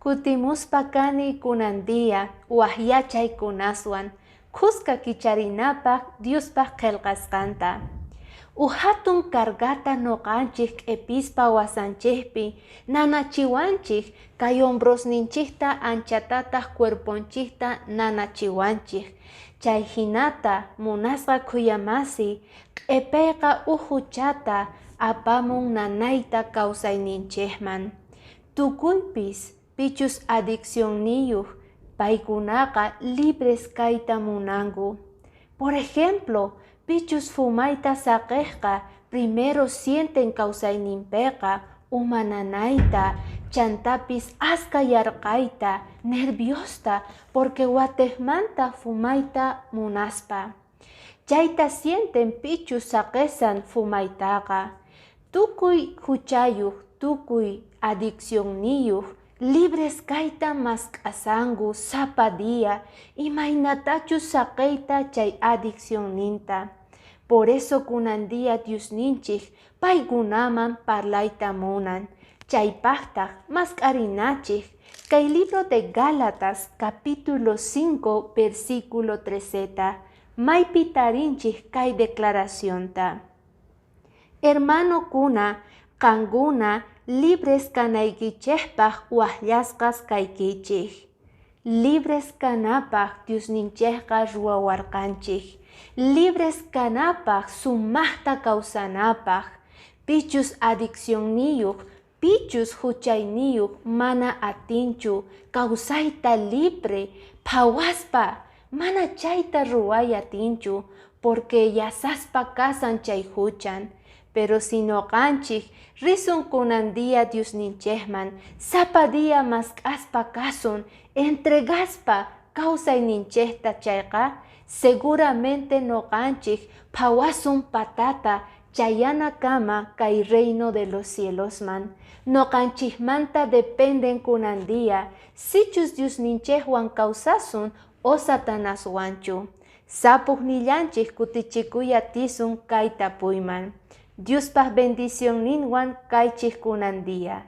Kutimuspa kani kunandia wahyachay kunaswan kuska kicharinapaq Diospaq qillqasqanta. Hatun kargata noqanchik q'ipispa wasanchikpi nanachiwanchik kay hombrosninchikta anchatataq cuerponchikta nanachiwanchik. Chay hinata munasqa kuyamasi q'ipiyqa huchata apamun nanayta kawsayninchikman. Tukuypis pichus adicción niyuq paykunaqa libres kayta munanku. Por ejemplo, pichus fumayta saqiqqa primero sienten kawsayninpiqa umananayta, chantapis aska yarqayta, nerviosta porque watiqmanta fumayta munaspa. Chayta sienten pichus saqisan fumaytaqa. Tukuy huchayuq, tukuy adicción niyuq libres kayta mask'asanku sapa día imaynatachus saqiyta chay adicción ninta. Por eso kunandia Diosninchik paykunaman parlayta munan. Chaypaqtaq mask'arinachik kay libro de Gálatas capítulo 5 versículo 13 maypi tarinchik kay declaracionta. Hermano kuna qankuna libres kanaykichikpaq waqllasqas kaykichik. Libres kanapaq Diosninchikqa ruwawarqanchik. Libres kanapaq sumaqta kawsanapaq. Pichus adicción niyuq, pichus huchay niyuq mana atinchu kawsayta libre phawaspa mana chayta ruway atinchu porque yasaspa kasan chay huchan. Pero si noqanchik risun kunandia Diosninchikman sapa día mask'aspa kasun entregaspa kawsayninchikta chayqa seguramente noqanchik phawasun patata chayana kama kay reino de los cielosman. Noqanchikmanta dependen kunandia sichus Diosninchikwan kawsasun o Satanaswanchu. Sapuqnillanchik kutichikuyatisun kay tapuyman. Diospaq bendición ninwan kaychik kunandia.